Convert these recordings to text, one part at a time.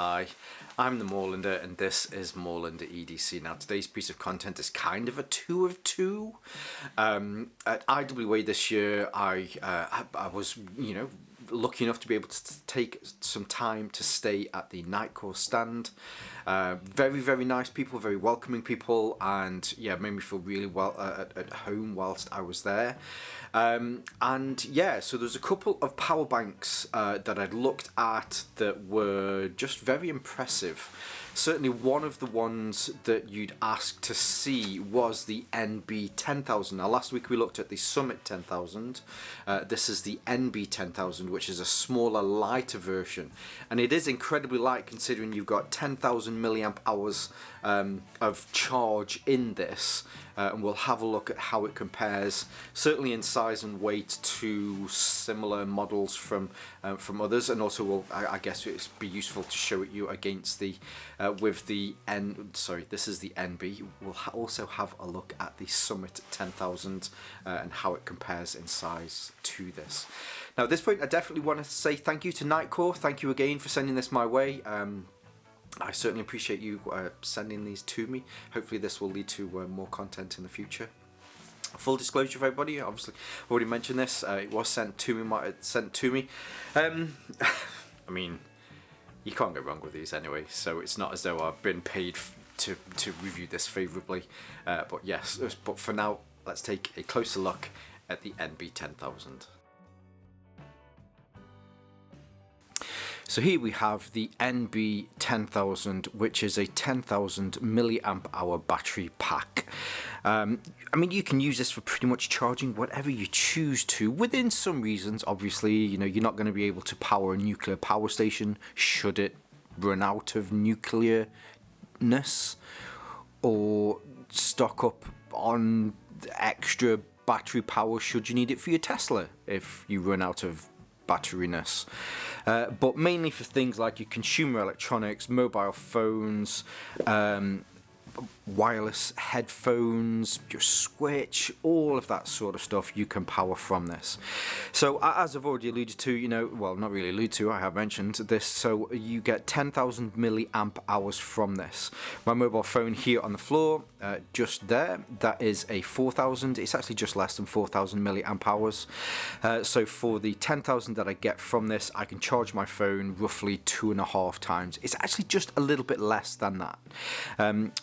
Hi, I'm the Moorlander and this is Moorlander EDC. Now today's piece of content is kind of a 2 of 2. At IWA this year I was, lucky enough to be able to take some time to stay at the Nitecore stand. Very, very nice people, very welcoming people, and yeah, made me feel really well at home whilst I was there. And yeah, so there's a couple of power banks that I'd looked at that were just very impressive. Certainly one of the ones that you'd ask to see was the NB10000. Now last week we looked at the Summit 10000. This is the NB10000, which is a smaller, lighter version. And it is incredibly light considering you've got 10,000 milliamp hours of charge in this. And we'll have a look at how it compares, certainly in size and weight, to similar models from others, and also I guess it'll be useful to show it you against the with the this is the NB. We'll also have a look at the Summit 10000 and how it compares in size to this. Now at this point I definitely want to say thank you to Nitecore. Thank you again for sending this my way. I certainly appreciate you sending these to me. Hopefully this will lead to more content in the future. Full disclosure for everybody, obviously I've already mentioned this, it was sent to me. I mean, you can't go wrong with these anyway, so it's not as though I've been paid to review this favourably, but yes, but for now let's take a closer look at the NB10000. So here we have the NB10000, which is a 10,000 milliamp hour battery pack. I mean, you can use this for pretty much charging whatever you choose to, within some reasons. Obviously, you're not going to be able to power a nuclear power station should it run out of nuclearness, or stock up on extra battery power should you need it for your Tesla if you run out of batteryness, but mainly for things like your consumer electronics, mobile phones, wireless headphones, your Switch, all of that sort of stuff you can power from this. So as I've already alluded to, well, not really alluded to, I have mentioned this, so you get 10,000 milliamp hours from this. My mobile phone here on the floor, just there, that is a 4,000, it's actually just less than 4,000 milliamp hours. So for the 10,000 that I get from this, I can charge my phone roughly 2.5 times. It's actually just a little bit less than that.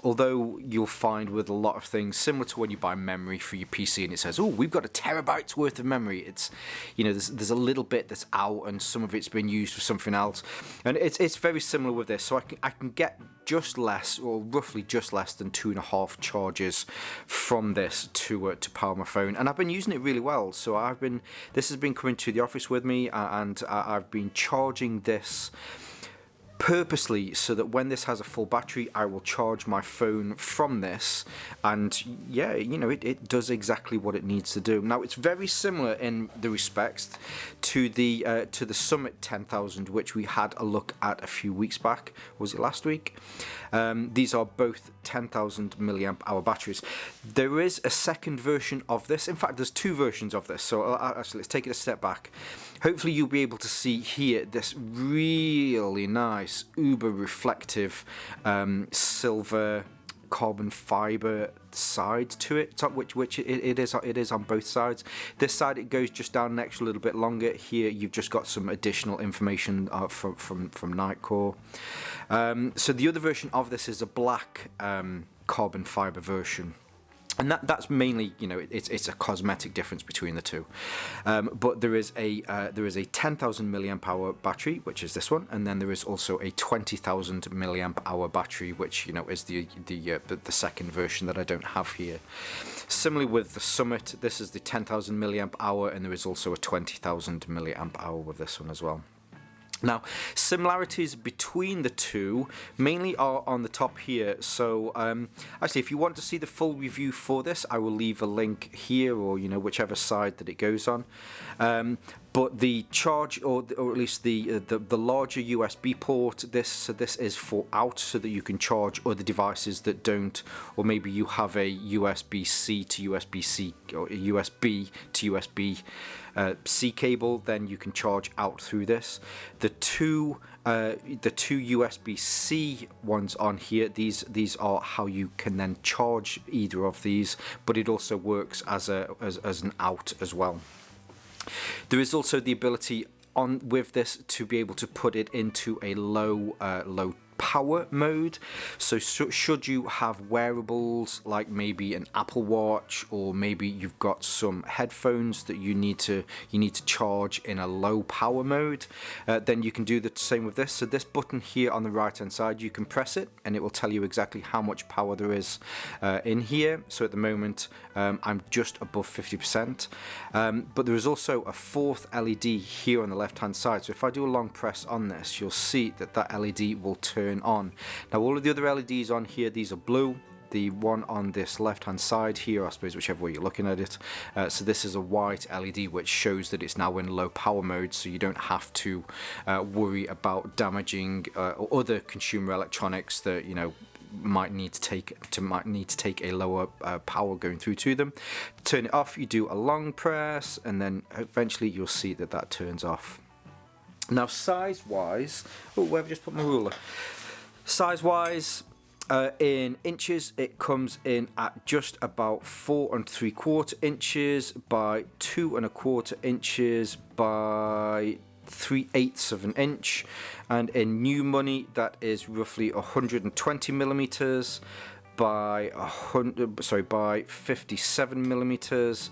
Although you'll find with a lot of things, similar to when you buy memory for your PC and it says, oh, we've got 1 terabyte worth of memory. It's, there's a little bit that's out and some of it's been used for something else. And it's very similar with this. So I can get just less, or roughly just less than 2.5 charges from this to power my phone. And I've been using it really well. So this has been coming to the office with me, and I've been charging this purposely so that when this has a full battery, I will charge my phone from this, and yeah, it does exactly what it needs to do. Now it's very similar in the respects to the Summit 10000, which we had a look at a few weeks back. Was it last week? These are both 10,000 milliamp hour batteries. There is a second version of this. In fact, there's 2 versions of this. So actually, let's take it a step back. Hopefully you'll be able to see here this really nice uber reflective silver carbon fiber side to it, which it is on both sides. This side it goes just down an extra little bit longer. Here you've just got some additional information from Nitecore. So the other version of this is a black carbon fiber version. And that's mainly, it's a cosmetic difference between the two. But there is a 10,000 milliamp hour battery, which is this one, and then there is also a 20,000 milliamp hour battery, which is the second version that I don't have here. Similarly with the Summit, this is the 10,000 milliamp hour, and there is also a 20,000 milliamp hour with this one as well. Now, similarities between the two mainly are on the top here. So, actually, if you want to see the full review for this, I will leave a link here, or whichever side that it goes on. But the charge, or at least the larger USB port, this is for out, so that you can charge other devices that don't, or maybe you have a USB-C to USB-C or a USB to USB-C cable, then you can charge out through this. The two USB-C ones on here, these are how you can then charge either of these, but it also works as an out as well. There is also the ability with this to be able to put it into a low power mode. So should you have wearables like maybe an Apple Watch, or maybe you've got some headphones that you need to charge in a low power mode, then you can do the same with this. So this button here on the right hand side, you can press it and it will tell you exactly how much power there is in here. So at the moment I'm just above 50%, but there is also a fourth LED here on the left hand side. So if I do a long press on this, you'll see that LED will turn on. Now all of the other LEDs on here, these are blue. The one on this left hand side here, I suppose whichever way you're looking at it, so this is a white LED, which shows that it's now in low power mode, so you don't have to worry about damaging or other consumer electronics that might need to take a lower power going through to them. Turn it off, you do a long press, and then eventually you'll see that turns off. Now size wise, where have I just put my ruler? Size wise, in inches, it comes in at just about 4 3/4 inches by 2 1/4 inches by 3/8 of an inch, and in new money that is roughly 120 millimeters by 57 millimeters,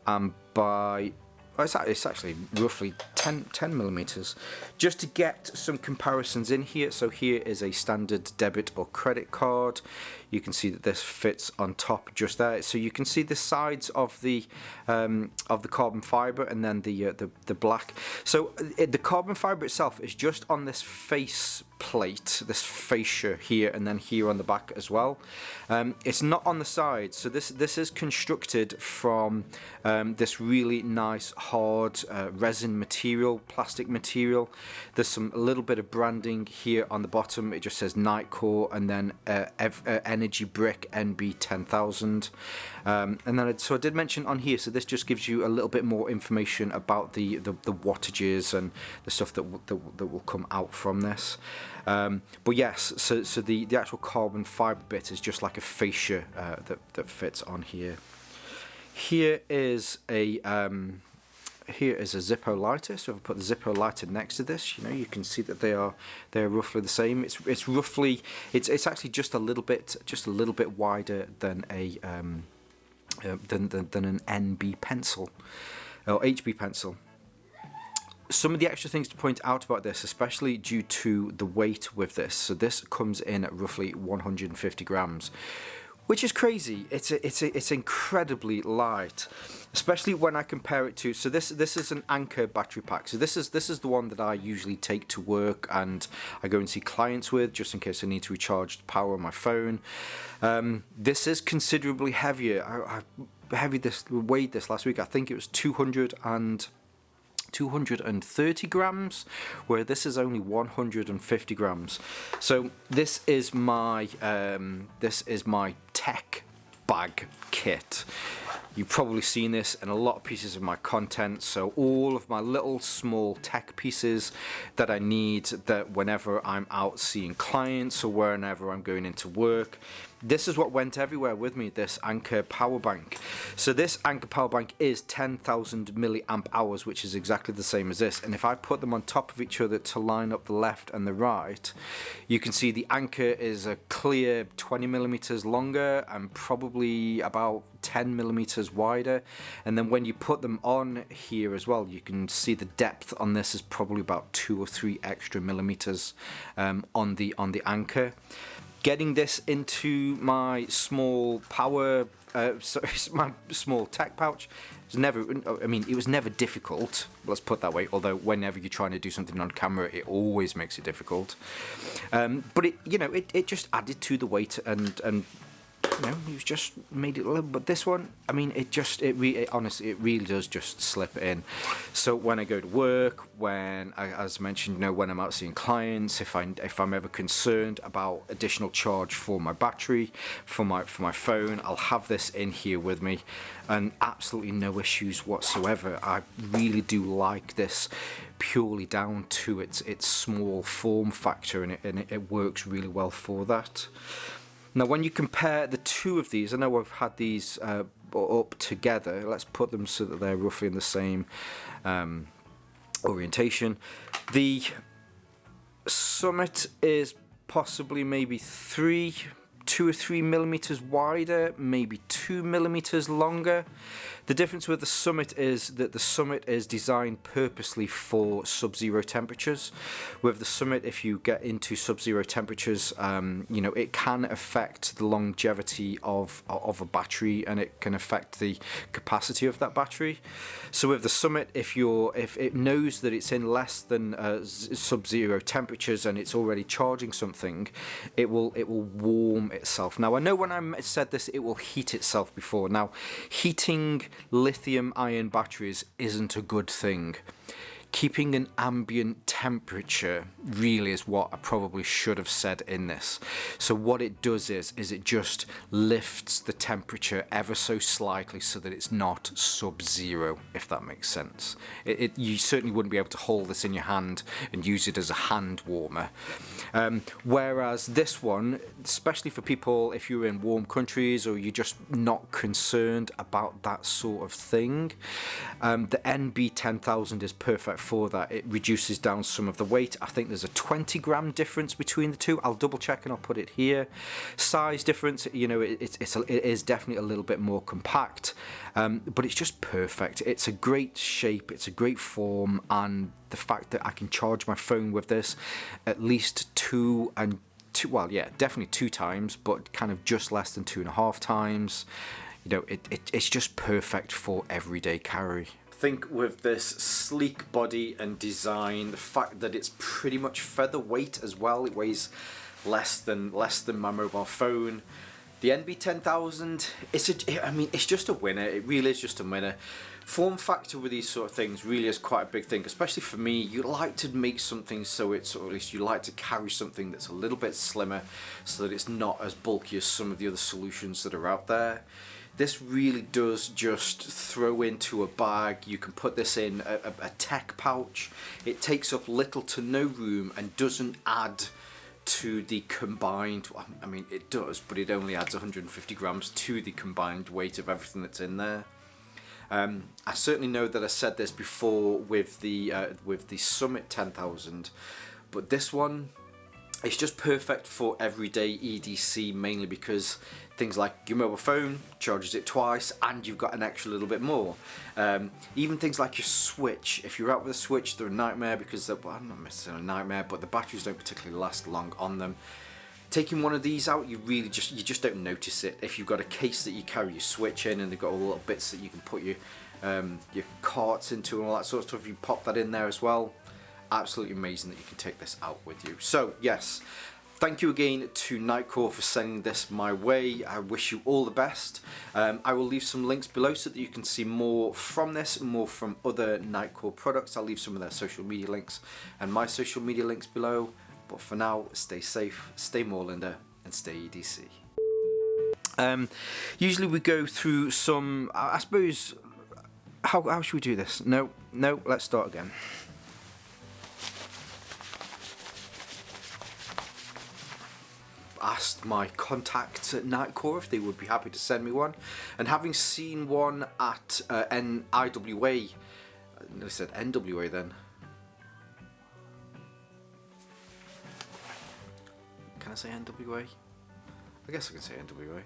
and by it's actually roughly 10 millimeters. Just to get some comparisons in here, so here is a standard debit or credit card. You can see that this fits on top just there. So you can see the sides of the carbon fiber, and then the black. So the carbon fiber itself is just on this face plate, this fascia here, and then here on the back as well. It's not on the sides. So this is constructed from this really nice hard resin material, plastic material. There's a little bit of branding here on the bottom. It just says Nitecore, and then Energy Brick NB10000. And then so I did mention on here, so this just gives you a little bit more information about the wattages and the stuff that will come out from this. But yes, so the actual carbon fiber bit is just like a fascia that fits on here. Here is a Zippo lighter. So if I put the Zippo lighter next to this, you can see that they're roughly the same. It's actually just a little bit wider than an NB pencil or HB pencil. Some of the extra things to point out about this, especially due to the weight with this. So this comes in at roughly 150 grams, which is crazy. It's incredibly light, especially when I compare it to. So this is an Anker battery pack. So this is the one that I usually take to work and I go and see clients with, just in case I need to recharge the power on my phone. This is considerably heavier. I weighed this last week. I think it was 230 grams, where this is only 150 grams. So this is my tech bag kit. You've probably seen this in a lot of pieces of my content. So all of my little small tech pieces that I need, that whenever I'm out seeing clients or whenever I'm going into work, this is what went everywhere with me, this Anker power bank. So this Anker power bank is 10,000 milliamp hours, which is exactly the same as this. And if I put them on top of each other to line up the left and the right, you can see the Anker is a clear 20 millimeters longer and probably about 10 millimeters wider. And then when you put them on here as well, you can see the depth on this is probably about 2 or 3 extra millimeters on the Anker. Getting this into my small my small tech pouch it was never difficult, let's put it that way, although whenever you're trying to do something on camera, it always makes it difficult. But it just added to the weight and you've just made it a little. But this one, I mean, honestly, it really does just slip in. So when I go to work, when as mentioned, when I'm out seeing clients, if I'm ever concerned about additional charge for my battery, for my phone, I'll have this in here with me, and absolutely no issues whatsoever. I really do like this, purely down to its small form factor, and it works really well for that. Now, when you compare the two of these, I know I've had these up together. Let's put them so that they're roughly in the same orientation. The Summit is possibly maybe 2 or 3 millimeters wider, maybe 2 millimeters longer. The difference with the Summit is that the Summit is designed purposely for sub-zero temperatures. With the Summit, if you get into sub-zero temperatures, it can affect the longevity of a battery, and it can affect the capacity of that battery. So with the Summit, if it knows that it's in less than sub-zero temperatures and it's already charging something, it will warm itself. Now, I know when I said this, it will heat itself before. Now, heating lithium-ion batteries isn't a good thing. Keeping an ambient temperature really is what I probably should have said in this. So what it does is it just lifts the temperature ever so slightly so that it's not sub-zero, if that makes sense. You certainly wouldn't be able to hold this in your hand and use it as a hand warmer. Whereas this one, especially for people if you're in warm countries or you're just not concerned about that sort of thing, the NB10000 is perfect for that. It reduces down some of the weight. I think there's a 20 gram difference between the two. I'll double check and I'll put it here. Size difference, it is definitely a little bit more compact, but it's just perfect. It's a great shape, it's a great form, and the fact that I can charge my phone with this at least definitely 2 times, but kind of just less than 2.5 times. It's just perfect for everyday carry. I think with this sleek body and design, the fact that it's pretty much featherweight as well, it weighs less than my mobile phone. The NB10000, it's just a winner. It really is just a winner. Form factor with these sort of things really is quite a big thing, especially for me. You like to make something so it's, or at least you like to carry something that's a little bit slimmer so that it's not as bulky as some of the other solutions that are out there. This really does just throw into a bag. You can put this in a tech pouch. It takes up little to no room and doesn't add to the combined, I mean it does, but it only adds 150 grams to the combined weight of everything that's in there. I certainly know that I said this before with the Summit 10,000, but this one, it's just perfect for everyday EDC, mainly because things like your mobile phone charges it twice and you've got an extra little bit more. Even things like your Switch, if you're out with a Switch, they're a nightmare because they're, well, not necessarily a nightmare, but the batteries don't particularly last long on them. Taking one of these out, you just don't notice it. If you've got a case that you carry your Switch in and they've got all the little bits that you can put your carts into and all that sort of stuff, you pop that in there as well. Absolutely amazing that you can take this out with you. So yes, thank you again to Nitecore for sending this my way. I wish you all the best. I will leave some links below so that you can see more from this, more from other Nitecore products. I'll leave some of their social media links and my social media links below. But for now, stay safe, stay Moorlander, and stay EDC. Usually we go through some, I suppose, how should we do this? No, let's start again. Asked my contacts at Nitecore if they would be happy to send me one, and having seen one at IWA, I said NWA then. Can I say NWA? I guess I can say NWA.